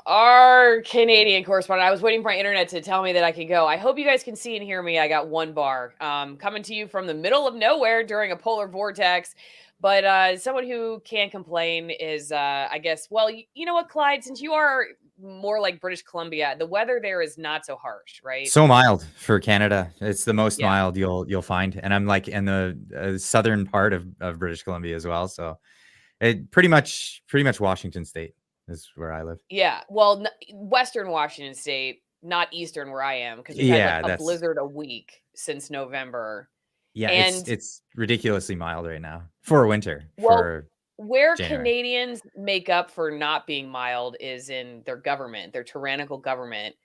our Canadian correspondent. I was waiting for my internet to tell me that I could go. I hope you guys can see and hear me. I got one bar. Coming to you from the middle of nowhere during a polar vortex. But someone who can't complain is, I guess, well, you know what, Clyde, since you are more like British Columbia, the weather there is not so harsh, right? So mild for Canada. It's the most Yeah. mild you'll find, and I'm like in the southern part of British Columbia as well. So it pretty much Washington State is where I live. Yeah. Well, Western Washington State, not Eastern where I am, because we've had like Yeah, a that's blizzard a week since November. yeah. It's And it's ridiculously mild right now for winter well, for where January. Canadians make up for not being mild is in their government, their tyrannical government.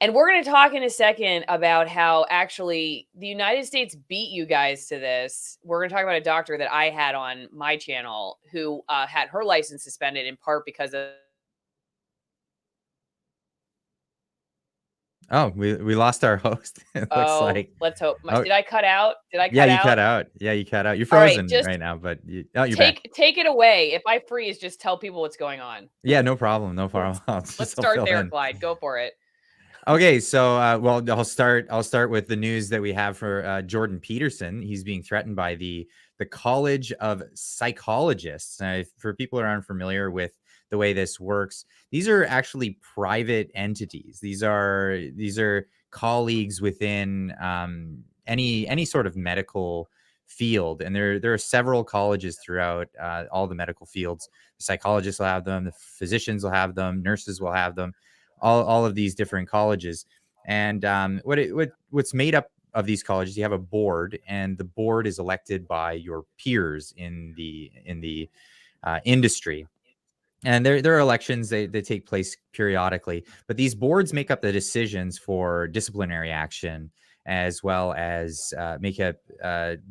And we're going to talk in a second about how actually the United States beat you guys to this. We're going to talk about a doctor that I had on my channel who had her license suspended in part because of. Oh, we lost our host. It looks Oh, like. let's hope. Oh, Did I cut out? Did I yeah, cut you cut out? out. Yeah, you cut out. You're All right, frozen just right now, but you're back. take it away. If I freeze, just tell people what's going on. Yeah, no problem. No problem. Let's I'll start fill there, in. Clyde. Go for it. Okay, so well, I'll start with the news that we have for Jordan Peterson. He's being threatened by the College of Psychologists. For people who are unfamiliar with the way this works, these are actually private entities. These are colleagues within any sort of medical field, and there are several colleges throughout all the medical fields. The psychologists will have them, the physicians will have them, nurses will have them, all of these different colleges. And what's made up of these colleges, you have a board, and the board is elected by your peers in the industry. And there are elections, they take place periodically, but these boards make up the decisions for disciplinary action, as well as make up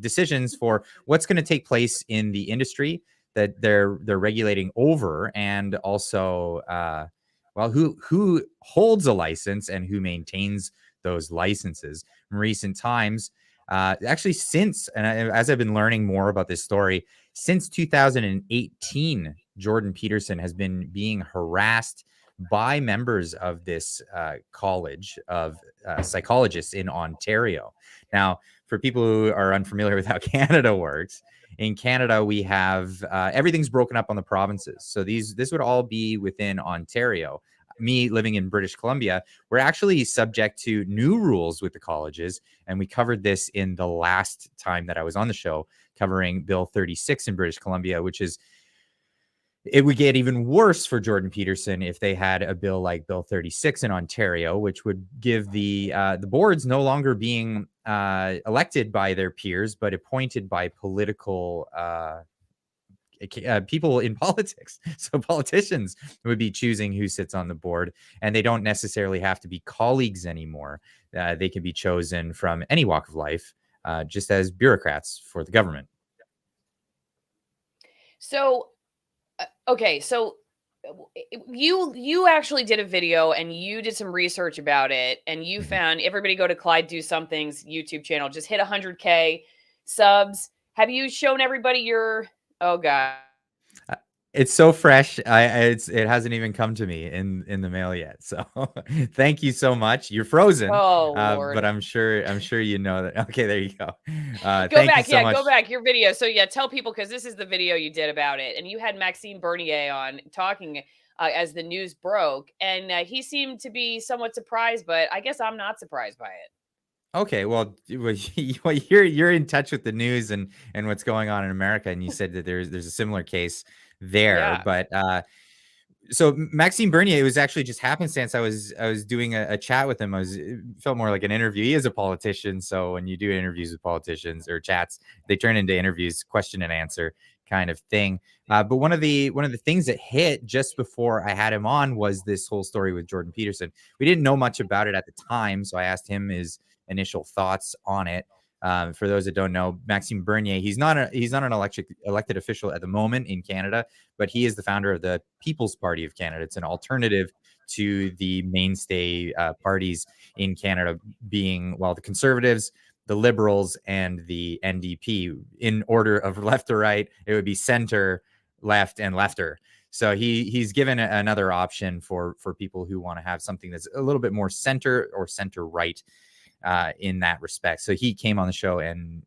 decisions for what's going to take place in the industry that they're regulating over, and also well, who holds a license and who maintains those licenses. In recent times, actually, as I've been learning more about this story, since 2018, Jordan Peterson has been being harassed by members of this college of psychologists in Ontario. Now, for people who are unfamiliar with how Canada works, in Canada we have everything's broken up on the provinces. So this would all be within Ontario. Me living in British Columbia, we're actually subject to new rules with the colleges, and we covered this in the last time that I was on the show, covering Bill 36 in British Columbia, which is, it would get even worse for Jordan Peterson if they had a bill like Bill 36 in Ontario, which would give the boards no longer being elected by their peers, but appointed by political people in politics. So politicians would be choosing who sits on the board, and they don't necessarily have to be colleagues anymore. They can be chosen from any walk of life, just as bureaucrats for the government. So, okay, so you actually did a video and you did some research about it, and you found, everybody go to Clyde Do Something's YouTube channel, just hit 100K subs. Have you shown everybody your, oh god, It's so fresh. It hasn't even come to me in the mail yet. So thank you so much. You're frozen, oh but lord. I'm sure you know that. Okay, there you go. Go Thank you back, so yeah, much. go back, your video. So yeah, tell people, because this is the video you did about it, and you had Maxime Bernier on talking as the news broke, and he seemed to be somewhat surprised, but I guess I'm not surprised by it. Okay, well, you're in touch with the news and what's going on in America, and you said that there's a similar case there, Yeah. but so Maxime Bernier, it was actually just happenstance. I was doing a chat with him. It felt more like an interview. He is a politician, so when you do interviews with politicians or chats, they turn into interviews, question and answer kind of thing. But one of the things that hit just before I had him on was this whole story with Jordan Peterson. We didn't know much about it at the time, so I asked him his initial thoughts on it. For those that don't know, Maxime Bernier, he's not an elected official at the moment in Canada, but he is the founder of the People's Party of Canada. It's an alternative to the mainstay parties in Canada, being, well, the Conservatives, the Liberals, and the NDP. In order of left to right, it would be center, left, and lefter. So he's given another option for people who want to have something that's a little bit more center or center right in that respect. So he came on the show, and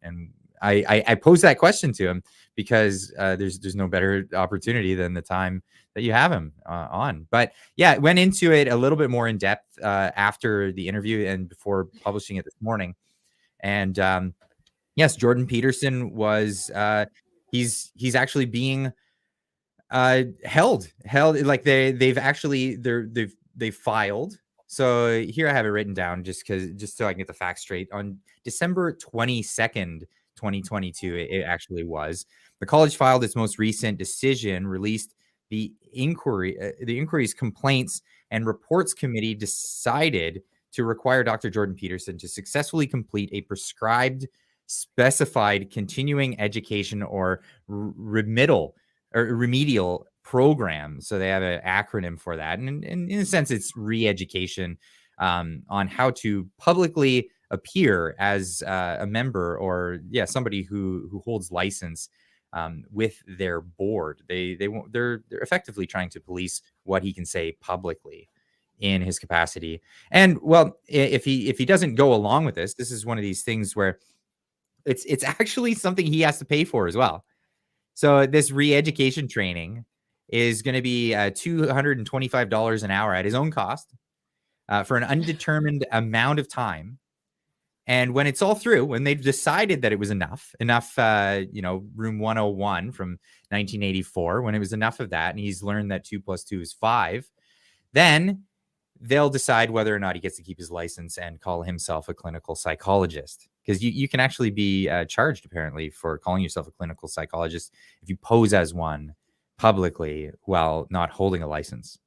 I posed that question to him because there's no better opportunity than the time that you have him on. But yeah, went into it a little bit more in depth after the interview and before publishing it this morning. And yes, Jordan Peterson was he's actually being held like they've filed. So here I have it written down just so I can get the facts straight. On December 22nd, 2022, it actually was. The college filed its most recent decision, released the inquiry's complaints and reports committee decided to require Dr. Jordan Peterson to successfully complete a prescribed specified continuing education or remedial program. So they have an acronym for that. And in a sense, it's re-education on how to publicly appear as a member or somebody who holds license with their board. They're effectively trying to police what he can say publicly in his capacity. And well, if he doesn't go along with this is one of these things where it's actually something he has to pay for as well. So this re-education training is going to be $225 an hour at his own cost for an undetermined amount of time. And when it's all through, when they've decided that it was enough, room 101 from 1984, when it was enough of that, and he's learned that 2 + 2 is 5, then they'll decide whether or not he gets to keep his license and call himself a clinical psychologist. Because you can actually be charged, apparently, for calling yourself a clinical psychologist if you pose as one publicly while not holding a license.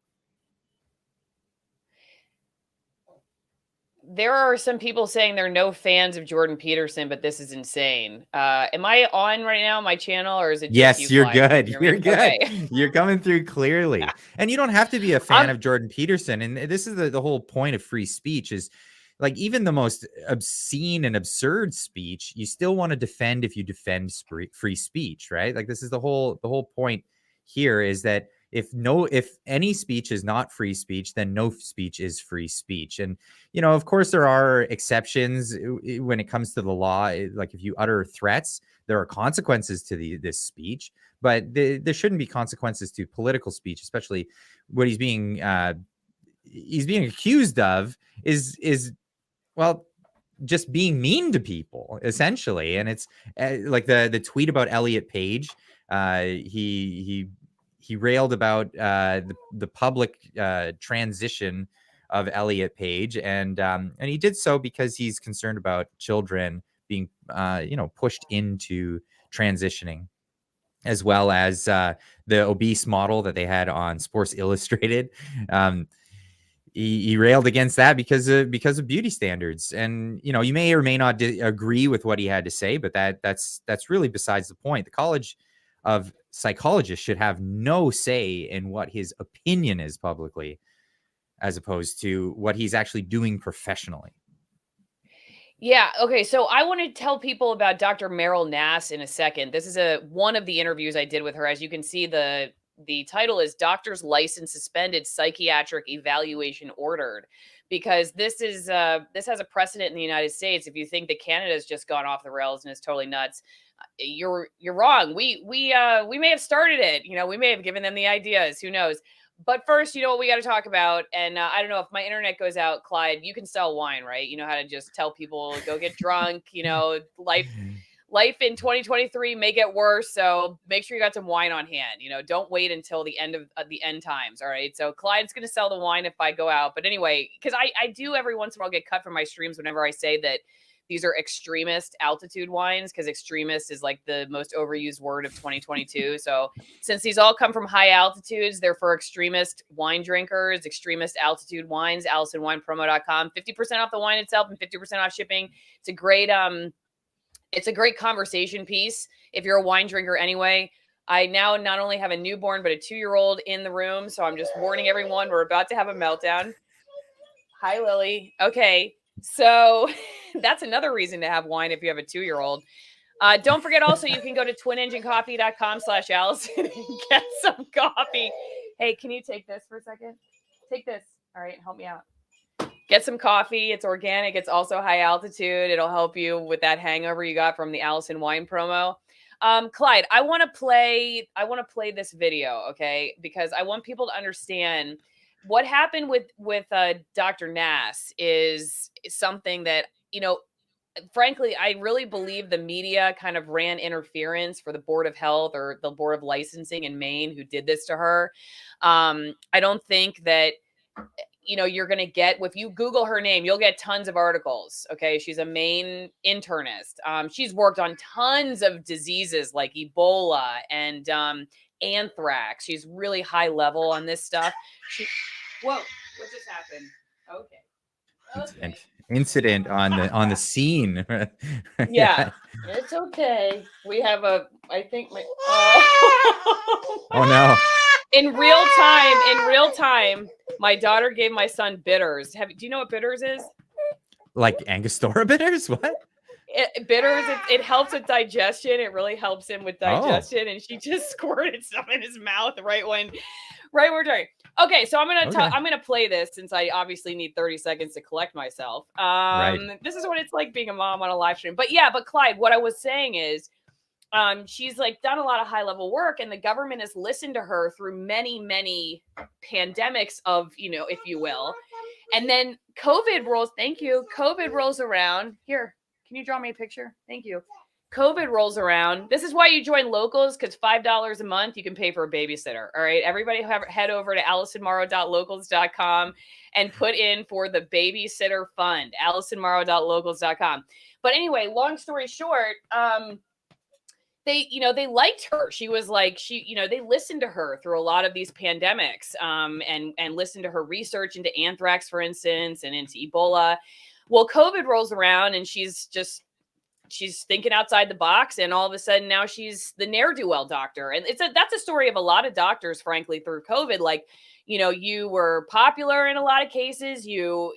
There are some people saying they're no fans of Jordan Peterson, but this is insane. Am I on right now on my channel, or is it just yes, you, you're good. You you're good. Okay. You're coming through clearly. And you don't have to be a fan of Jordan Peterson. And this is the whole point of free speech is, like, even the most obscene and absurd speech, you still want to defend if you defend free speech, right? Like, this is the whole point here is that if any speech is not free speech, then no speech is free speech. And, of course, there are exceptions when it comes to the law. Like, if you utter threats, there are consequences to this speech, but there shouldn't be consequences to political speech, especially what he's being accused of is well, just being mean to people, essentially. And it's like the tweet about Elliot Page. He railed about the public transition of Elliot Page, and he did so because he's concerned about children being pushed into transitioning, as well as the obese model that they had on Sports Illustrated. He railed against that because of beauty standards. And you may or may not agree with what he had to say, but that's really besides the point. The College of Psychologists should have no say in what his opinion is publicly, as opposed to what he's actually doing professionally. Yeah. Okay. So I want to tell people about Dr. Meryl Nass in a second. This is one of the interviews I did with her. As you can see, the title is "Doctor's License Suspended, Psychiatric Evaluation Ordered," because this has a precedent in the United States. If you think that Canada's just gone off the rails and is totally nuts, you're wrong. We may have started it. We may have given them the ideas. Who knows? But first, what we got to talk about, and I don't know if my internet goes out, Clyde, you can sell wine, right? You know how to just tell people, go get drunk, life in 2023 may get worse. So make sure you got some wine on hand, don't wait until the end of the end times. All right. So Clyde's going to sell the wine if I go out. But anyway, because I do every once in a while get cut from my streams whenever I say that these are extremist altitude wines, because extremist is like the most overused word of 2022. So since these all come from high altitudes, they're for extremist wine drinkers, extremist altitude wines, AllisonWinePromo.com, 50% off the wine itself and 50% off shipping. It's a great conversation piece if you're a wine drinker anyway. I now not only have a newborn, but a 2-year-old in the room. So I'm just warning everyone, we're about to have a meltdown. Hi, Lily. Okay. So that's another reason to have wine if you have a 2-year-old. Don't forget also, you can go to twinenginecoffee.com/Allison and get some coffee. Hey, can you take this for a second? Take this. All right, help me out. Get some coffee. It's organic. It's also high altitude. It'll help you with that hangover you got from the Allison wine promo. Clyde, I want to play this video, okay? Because I want people to understand what happened with Dr. Nass is something that, frankly, I really believe the media kind of ran interference for the Board of Health or the Board of Licensing in Maine who did this to her. I don't think that you're going to get, if you Google her name, you'll get tons of articles. Okay. She's a Maine internist. She's worked on tons of diseases like Ebola and anthrax. She's really high level on this stuff. Whoa, what just happened? Okay. Incident on the scene. Yeah, it's okay. We have I think my oh no. In real time, my daughter gave my son bitters. Do you know what bitters is? Like Angostura bitters? What? Bitters, it helps with digestion. It really helps him with digestion. And she just squirted some in his mouth right when we're talking. Okay, so I'm gonna play this since I obviously need 30 seconds to collect myself. Right. This is what it's like being a mom on a live stream. But Clyde, what I was saying is she's like done a lot of high level work, and the government has listened to her through many, many pandemics of, if you will. And then COVID rolls around. Here, can you draw me a picture? Thank you. COVID rolls around. This is why you join Locals, because $5 a month, you can pay for a babysitter. All right. Everybody head over to AllisonMorrow.locals.com and put in for the babysitter fund, AllisonMorrow.locals.com. But anyway, long story short, they liked her. She was like, they listened to her through a lot of these pandemics, and listened to her research into anthrax, for instance, and into Ebola. Well, COVID rolls around and she's thinking outside the box, and all of a sudden now she's the ne'er-do-well doctor. And that's a story of a lot of doctors, frankly, through COVID. Like, you were popular in a lot of cases. The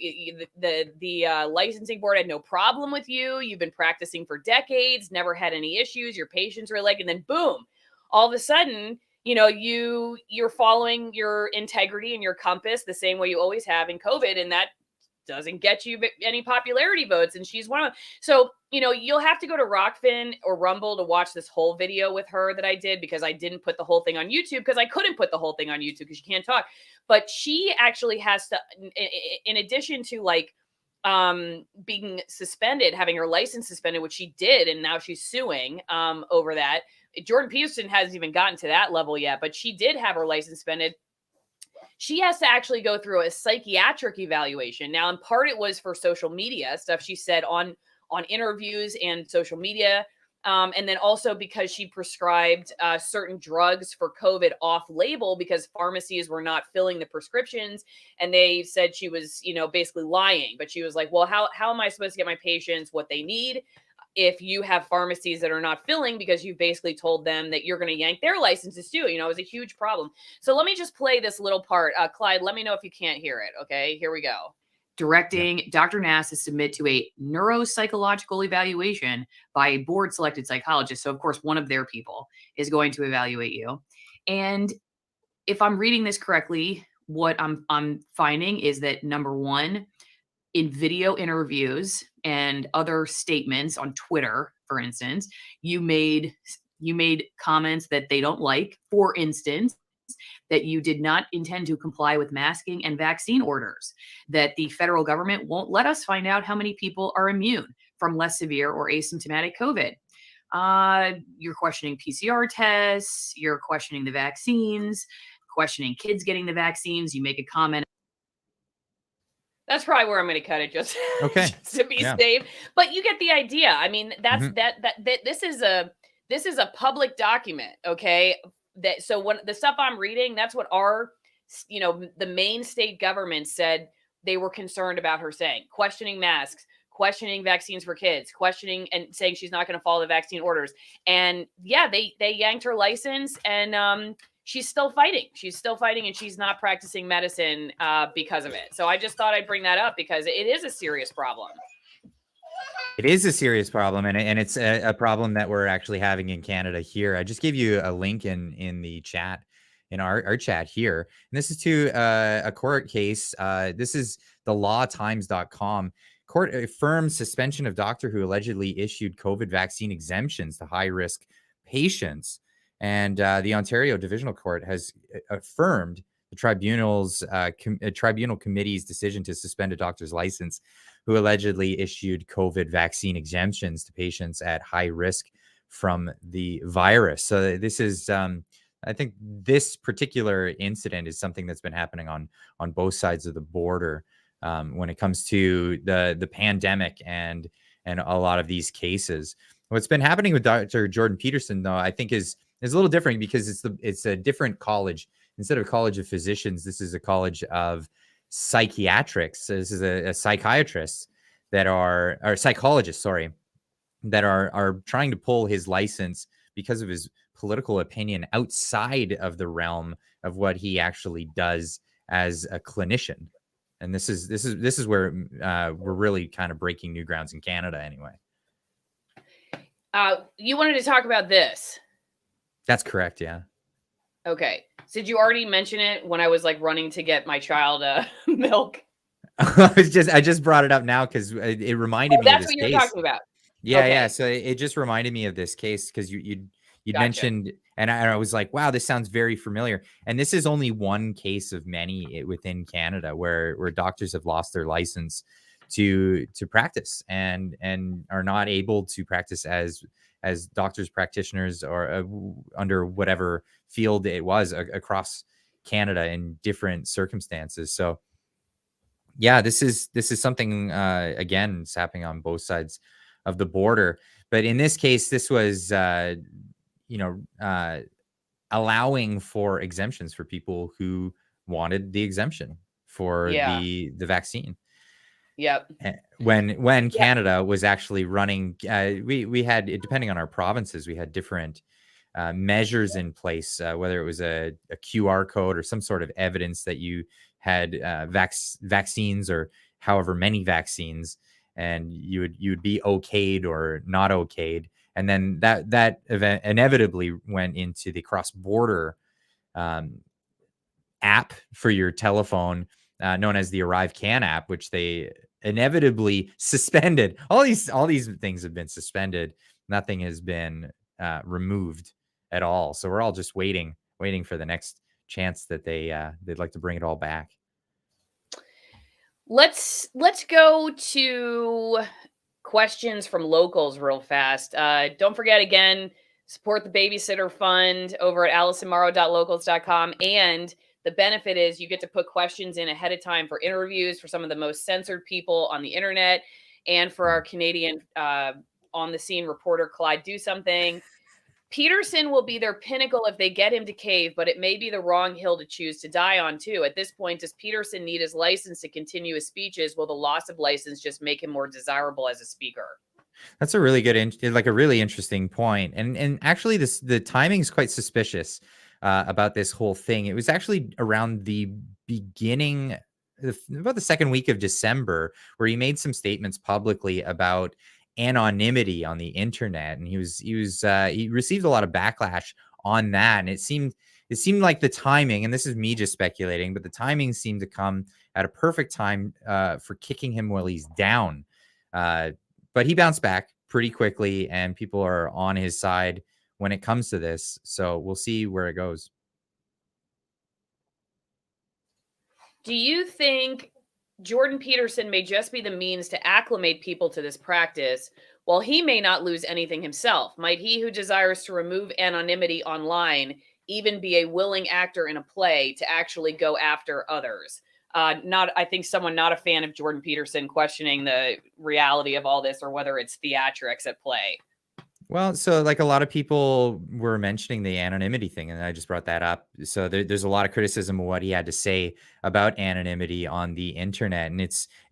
licensing board had no problem with you. You've been practicing for decades, never had any issues. Your patients were like, and then boom, all of a sudden, you're following your integrity and your compass the same way you always have in COVID. And that doesn't get you any popularity votes. And she's one of them. So, you'll have to go to ROKFIN or Rumble to watch this whole video with her that I did, because I didn't put the whole thing on YouTube, because I couldn't put the whole thing on YouTube because you can't talk. But she actually has to, in addition to like being suspended, having her license suspended, which she did, and now she's suing over that. Jordan Peterson hasn't even gotten to that level yet, but she did have her license suspended. She has to actually go through a psychiatric evaluation. Now, in part, it was for social media stuff she said on interviews and social media. And then also because she prescribed certain drugs for COVID off label because pharmacies were not filling the prescriptions. And they said she was, basically lying. But she was like, well, how am I supposed to get my patients what they need if you have pharmacies that are not filling, because you basically told them that you're going to yank their licenses too? It was a huge problem. So let me just play this little part. Clyde, let me know if you can't hear it. Okay, here we go. Directing Dr. Nass to submit to a neuropsychological evaluation by a board selected psychologist. So of course, one of their people is going to evaluate you. And if I'm reading this correctly, what I'm finding is that, number one, in video interviews and other statements on Twitter, for instance, you made comments that they don't like. For instance, that you did not intend to comply with masking and vaccine orders, that the federal government won't let us find out how many people are immune from less severe or asymptomatic COVID. You're questioning PCR tests, you're questioning the vaccines, questioning kids getting the vaccines. You make a comment. That's probably where I'm going to cut it, just, just to be safe. But you get the idea. I mean, that's this is a public document, okay? So when the stuff I'm reading, that's what our, the Maine state government said they were concerned about her saying, questioning masks, questioning vaccines for kids, questioning and saying she's not going to follow the vaccine orders. And yeah, they yanked her license, and she's still fighting. She's still fighting, and she's not practicing medicine because of it. So I just thought I'd bring that up because it is a serious problem. It is a serious problem, and it's a problem that we're actually having in Canada here. I just gave you a link in the chat. in our chat here. And this is to a court case. This is the lawtimes.com. Court affirms suspension of doctor who allegedly issued COVID vaccine exemptions to high-risk patients. And the Ontario Divisional Court has affirmed the tribunal's tribunal committee's decision to suspend a doctor's license who allegedly issued COVID vaccine exemptions to patients at high risk from the virus. So this is, I think, this particular incident is something that's been happening on both sides of the border when it comes to the pandemic and a lot of these cases. What's been happening with Dr. Jordan Peterson, though, I think is a little different because it's a different college. Instead of a college of physicians, this is a college of psychiatrics. So this is a psychiatrists that are, or psychologists, sorry, that are trying to pull his license because of his political opinion outside of the realm of what he actually does as a clinician. And this is where we're really kind of breaking new grounds in Canada anyway. You wanted to talk about this. That's correct. Yeah. Okay. So did you already mention it when I was like running to get my child milk? I just brought it up now because it reminded me of this case. That's what you're talking about. Yeah, okay. Yeah. So it just reminded me of this case because you'd gotcha. Mentioned, and I was like, wow, this sounds very familiar. And this is only one case of many within Canada where doctors have lost their license to practice and are not able to practice as doctors, practitioners, or under whatever field it was across Canada in different circumstances. So yeah, this is something again, it's happening on both sides of the border. But in this case, this was allowing for exemptions for people who wanted the exemption for the vaccine. Yep. When Canada was actually running, we had, depending on our provinces, we had different measures in place, whether it was a QR code or some sort of evidence that you had vaccines or however many vaccines, and you would be okayed or not okayed. And then that event inevitably went into the cross-border app for your telephone, known as the Arrive Can app, which they inevitably suspended. All these things have been suspended. Nothing has been removed at all. So we're all just waiting for the next chance that they'd like to bring it all back. Let's go to questions from locals real fast. Don't forget, again, support the Babysitter Fund over at AllisonMorrow.locals.com. And the benefit is you get to put questions in ahead of time for interviews for some of the most censored people on the internet, and for our Canadian on the scene reporter, Clyde Do Something. Peterson will be their pinnacle if they get him to cave, but it may be the wrong hill to choose to die on too. At this point, does Peterson need his license to continue his speeches? Will the loss of license just make him more desirable as a speaker? That's a really good, a really interesting point. And actually, the timing is quite suspicious about this whole thing. It was actually around the beginning, about the second week of December, where he made some statements publicly about anonymity on the internet, and he received a lot of backlash on that. And it seemed like the timing, and this is me just speculating, but the timing seemed to come at a perfect time for kicking him while he's down. But he bounced back pretty quickly, and people are on his side when it comes to this. So we'll see where it goes. Do you think Jordan Peterson may just be the means to acclimate people to this practice, while he may not lose anything himself? Might he who desires to remove anonymity online even be a willing actor in a play to actually go after others? I think someone not a fan of Jordan Peterson questioning the reality of all this, or whether it's theatrics at play. Well, so like a lot of people were mentioning the anonymity thing, and I just brought that up. So there's a lot of criticism of what he had to say about anonymity on the internet. And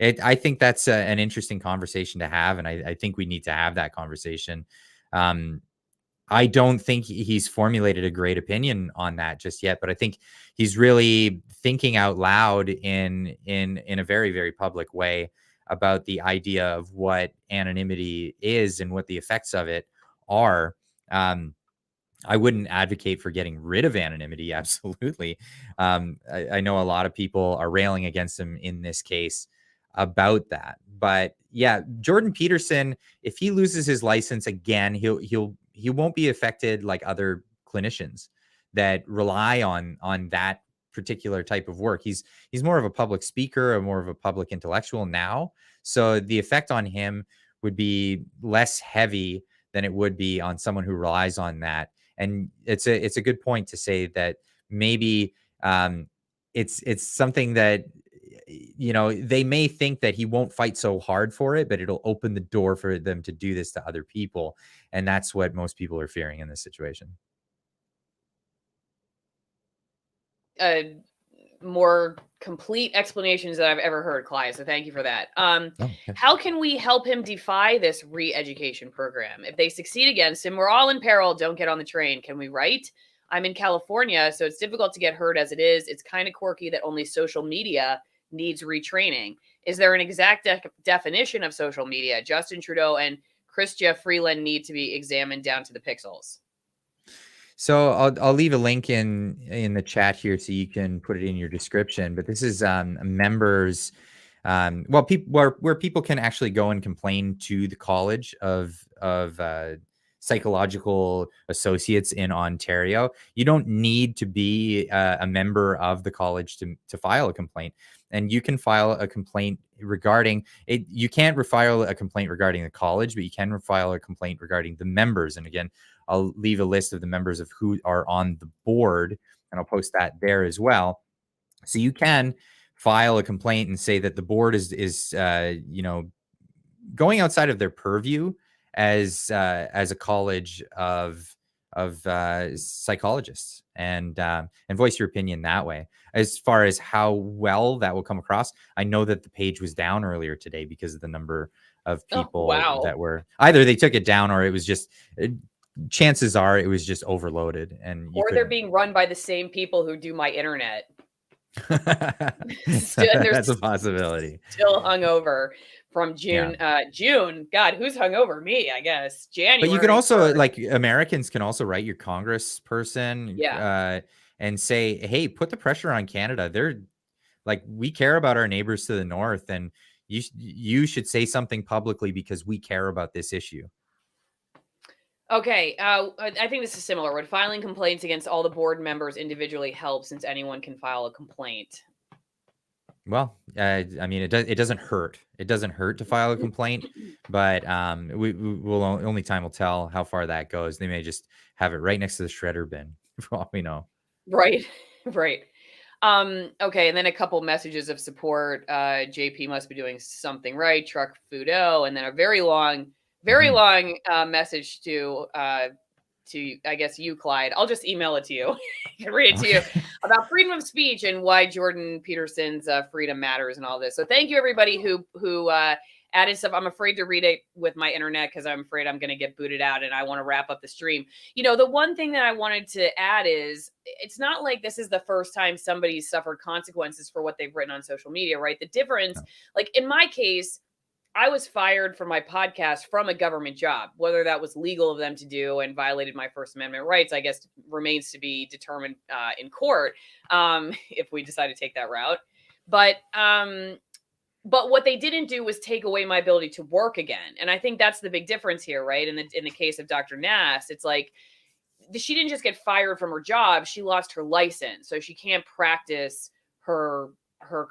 I think that's an interesting conversation to have. And I think we need to have that conversation. I don't think he's formulated a great opinion on that just yet, but I think he's really thinking out loud in a very, very public way about the idea of what anonymity is and what the effects of it are. I wouldn't advocate for getting rid of anonymity. Absolutely. I know a lot of people are railing against him in this case about that. But yeah, Jordan Peterson, if he loses his license again, he won't be affected like other clinicians that rely on that particular type of work. He's more of a public speaker or more of a public intellectual now. So the effect on him would be less heavy than it would be on someone who relies on that. And it's a good point to say that maybe it's something that they may think that he won't fight so hard for it, but it'll open the door for them to do this to other people, and that's what most people are fearing in this situation. More complete explanations that I've ever heard, Clyde. So thank you for that. Oh, okay. How can we help him defy this re-education program? If they succeed against him, we're all in peril. Don't get on the train. Can we write? I'm in California, so it's difficult to get heard as it is. It's kind of quirky that only social media needs retraining. Is there an exact definition of social media? Justin Trudeau and Chrystia Freeland need to be examined down to the pixels. So I'll leave a link in the chat here so you can put it in your description. But this is members, people where people can actually go and complain to the College of Psychological Associates in Ontario. You don't need to be a member of the college to file a complaint, and you can file a complaint regarding it. You can't refile a complaint regarding the college, but you can refile a complaint regarding the members. And again, I'll leave a list of the members of who are on the board, and I'll post that there as well. So you can file a complaint and say that the board is going outside of their purview as a college of psychologists, and voice your opinion that way. As far as how well that will come across, I know that the page was down earlier today because of the number of people that were either they took it down or it was just chances are it was just overloaded, and or they're being run by the same people who do my internet. That's a possibility. Still hungover from June. Yeah. June. God, who's hungover? Me, I guess. January. But you can also, like, Americans can also write your congressperson, and say, hey, put the pressure on Canada. They're like, we care about our neighbors to the north, and you should say something publicly because we care about this issue. Okay, I think this is similar. Would filing complaints against all the board members individually help, since anyone can file a complaint? Well, I mean, it doesn't hurt. It doesn't hurt to file a complaint, but we'll only time will tell how far that goes. They may just have it right next to the shredder bin, for all we know. Right, right. Okay, and then a couple messages of support. JP must be doing something right. Truck Fudo, and then a very long message to I guess you, Clyde. I'll just email it to you. I can read it to you about freedom of speech and why Jordan Peterson's freedom matters and all this. So thank you everybody who added stuff. I'm afraid to read it with my internet because I'm afraid I'm going to get booted out, and I want to wrap up the stream. The one thing that I wanted to add is it's not like this is the first time somebody's suffered consequences for what they've written on social media, right? The difference, like in my case, I was fired from my podcast from a government job. Whether that was legal of them to do and violated my First Amendment rights, I guess remains to be determined in court if we decide to take that route. But what they didn't do was take away my ability to work again. And I think that's the big difference here, right? In the case of Dr. Nass, it's like she didn't just get fired from her job. She lost her license. So she can't practice her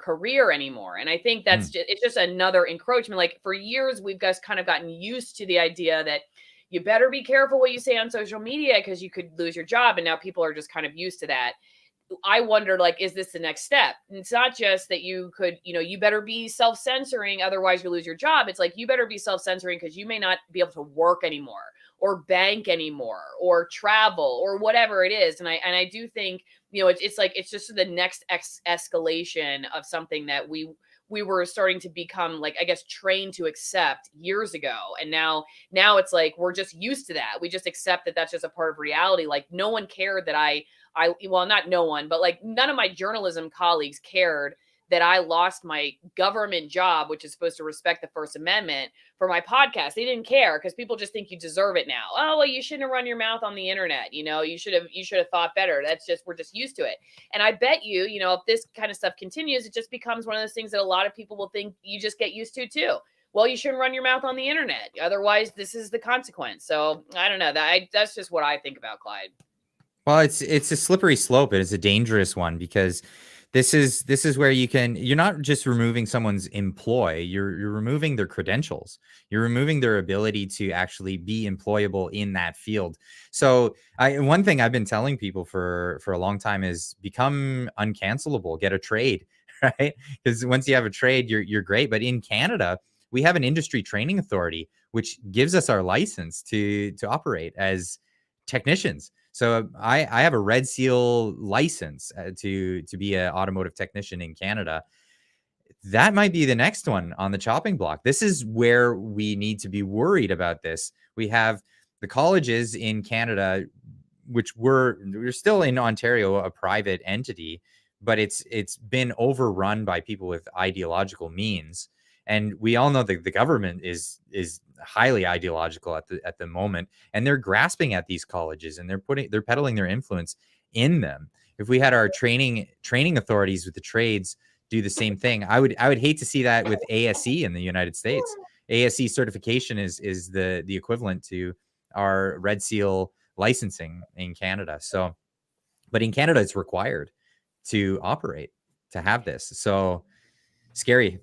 career anymore. And I think that's it's just another encroachment. Like for years, we've just kind of gotten used to the idea that you better be careful what you say on social media because you could lose your job. And now people are just kind of used to that. I wonder, like, is this the next step? And it's not just that you could, you better be self-censoring, otherwise you lose your job. It's like, you better be self-censoring because you may not be able to work anymore or bank anymore or travel or whatever it is. And I do think, it's just the next escalation of something that we were starting to become, like, I guess, trained to accept years ago. And now it's like, we're just used to that. We just accept that that's just a part of reality. Like no one cared that well, not no one, but like none of my journalism colleagues cared that I lost my government job, which is supposed to respect the First Amendment, for my podcast. They didn't care because people just think you deserve it now. Oh, well, you shouldn't have run your mouth on the internet. You should have thought better. We're just used to it. And I bet you, if this kind of stuff continues, it just becomes one of those things that a lot of people will think you just get used to too. Well, you shouldn't run your mouth on the internet. Otherwise, this is the consequence. So I don't know. That's just what I think about, Clyde. Well, it's a slippery slope. It's a dangerous one because this is where you're not just removing someone's employ, you're removing their credentials. You're removing their ability to actually be employable in that field. So one thing I've been telling people for a long time is become uncancelable, get a trade, right? Because once you have a trade, you're great. But in Canada, we have an industry training authority, which gives us our license to operate as technicians. So I have a Red Seal license to be an automotive technician in Canada. That might be the next one on the chopping block. This is where we need to be worried about this. We have the colleges in Canada, which we're still in Ontario, a private entity, but it's been overrun by people with ideological means. And we all know that the government is highly ideological at the moment, and they're grasping at these colleges and they're peddling their influence in them. If we had our training authorities with the trades do the same thing, I would hate to see that with ASE in the United States. ASE certification is the equivalent to our Red Seal licensing in Canada. So, but in Canada, it's required to operate, to have this. So scary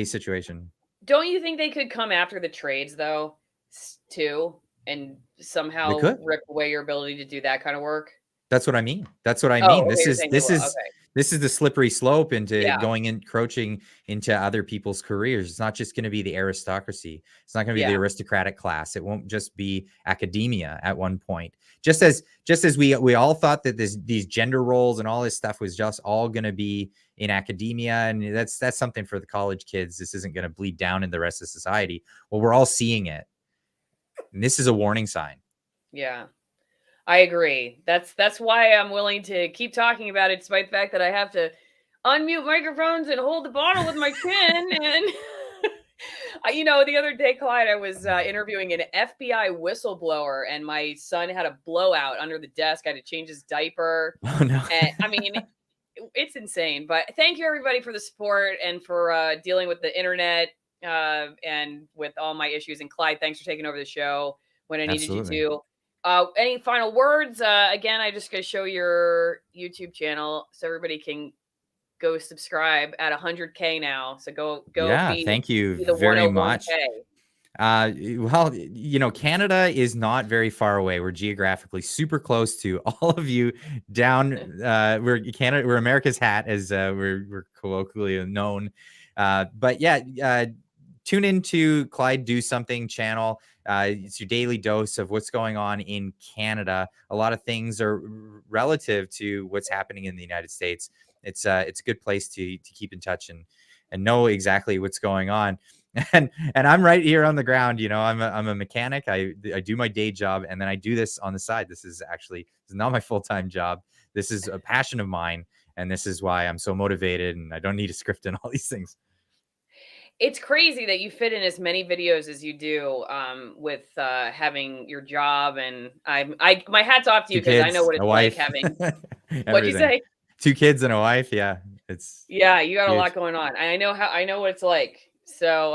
situation. Don't you think they could come after the trades though, too, and somehow rip away your ability to do that kind of work? That's what I mean. This is the slippery slope into going encroaching into other people's careers. It's not just going to be the aristocracy. It's not going to be the aristocratic class. It won't just be academia at one point. Just as we all thought that these gender roles and all this stuff was just all going to be in academia, and that's something for the college kids. This isn't going to bleed down in the rest of society. Well, we're all seeing it, and this is a warning sign. Yeah. I agree. That's why I'm willing to keep talking about it, despite the fact that I have to unmute microphones and hold the bottle with my chin. And the other day, Clyde, I was interviewing an FBI whistleblower, and my son had a blowout under the desk. I had to change his diaper. Oh no! And I mean, it's insane. But thank you, everybody, for the support and for dealing with the internet and with all my issues. And Clyde, thanks for taking over the show when I needed you to. Any final words? Again, I just gotta show your YouTube channel so everybody can go subscribe at 100K now. So go. Yeah, thank you very much. Well, Canada is not very far away. We're geographically super close to all of you down. We're America's hat, as we're colloquially known. But yeah, tune into Clyde Do Something channel. It's your daily dose of what's going on in Canada. A lot of things are relative to what's happening in the United States. It's a good place to keep in touch and know exactly what's going on. And I'm right here on the ground. I'm a mechanic. I do my day job, and then I do this on the side. This is not my full-time job. This is a passion of mine, and this is why I'm so motivated, and I don't need a script and all these things. It's crazy that you fit in as many videos as you do with having your job, and my hat's off to you because I know what it's like having. What'd you say? 2 kids and a wife. Yeah, you got huge. A lot going on. I know what it's like. So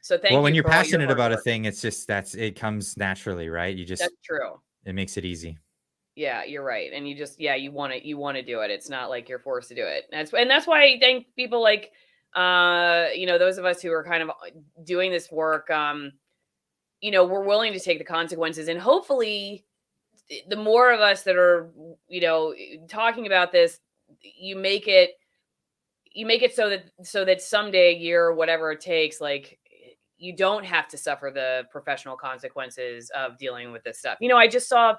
thank you. Well, when you're passionate about a thing, it's just it comes naturally, right? That's true. It makes it easy. Yeah, you're right. And you want to do it. It's not like you're forced to do it. And that's why I thank people like those of us who are kind of doing this work, we're willing to take the consequences, and hopefully the more of us that are, talking about this, you make it so that someday, a year, whatever it takes, like you don't have to suffer the professional consequences of dealing with this stuff. I just saw,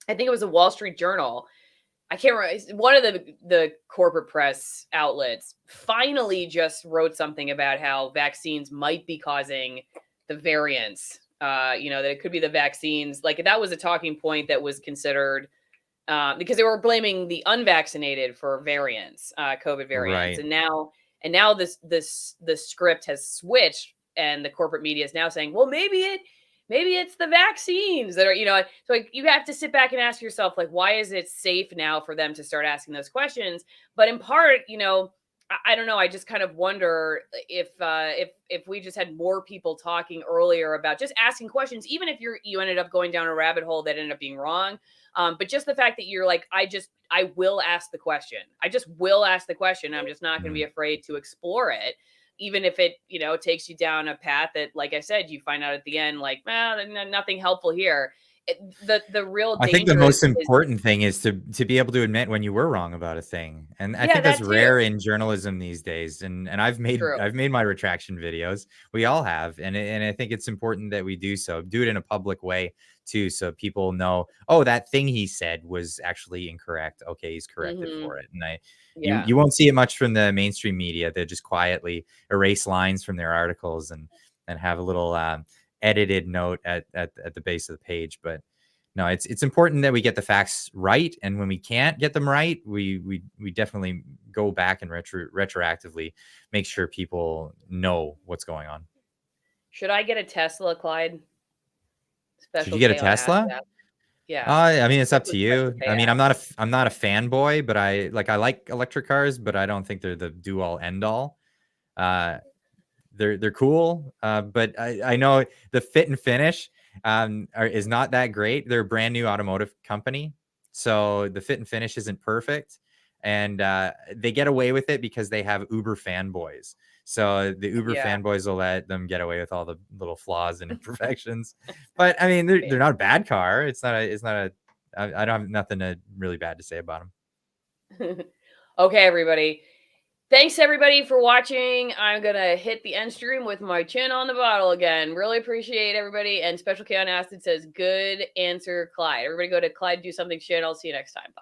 I think it was a Wall Street Journal. I can't remember. One of the corporate press outlets finally just wrote something about how vaccines might be causing the variants. That it could be the vaccines. Like that was a talking point that was considered because they were blaming the unvaccinated for variants, COVID variants. Right. And now And now the script has switched, and the corporate media is now saying, well, maybe it's the vaccines that are, so like you have to sit back and ask yourself, like, why is it safe now for them to start asking those questions? But in part, I don't know. I just kind of wonder if we just had more people talking earlier about just asking questions, even if you ended up going down a rabbit hole that ended up being wrong. But just the fact that you're like, I will ask the question. I just will ask the question. I'm just not going to be Mhm. afraid to explore it, even if it takes you down a path that, like I said, you find out at the end, like, well, nothing helpful here. The real I think the danger most is important thing is to be able to admit when you were wrong about a thing, and I yeah, think that's that too. rare in journalism these days, and True. I've made my retraction videos. We all have, and I think it's important that we do it in a public way too, so people know, "Oh, that thing he said was actually incorrect. Okay, he's corrected Hmm. for it." And Yeah. you won't see it much from the mainstream media. They just quietly erase lines from their articles and have a little, edited note at the base of the page, but no, it's important that we get the facts right, and when we can't get them right, we definitely go back and retroactively make sure people know what's going on. Should I get a Tesla, Clyde? Should you Special get a K on Ask Tesla? That. Yeah. I mean, it's up to Hopefully Special you. K I mean, asks. I'm not a fanboy, but I like electric cars, but I don't think they're the do all end all. Uh, they're cool, but I know the fit and finish is not that great. They're a brand new automotive company, so the fit and finish isn't perfect, and they get away with it because they have Uber fanboys. So the Uber Yeah. fanboys will let them get away with all the little flaws and imperfections. But I mean, they're Fan. not a bad car. It's not a I don't have nothing really bad to say about them. Okay, everybody. Thanks everybody for watching. I'm gonna hit the end stream with my chin on the bottle again. Really appreciate everybody. And Special K on Acid says, good answer, Clyde. Everybody go to Clyde Do Something shit. I'll see you next time. Bye.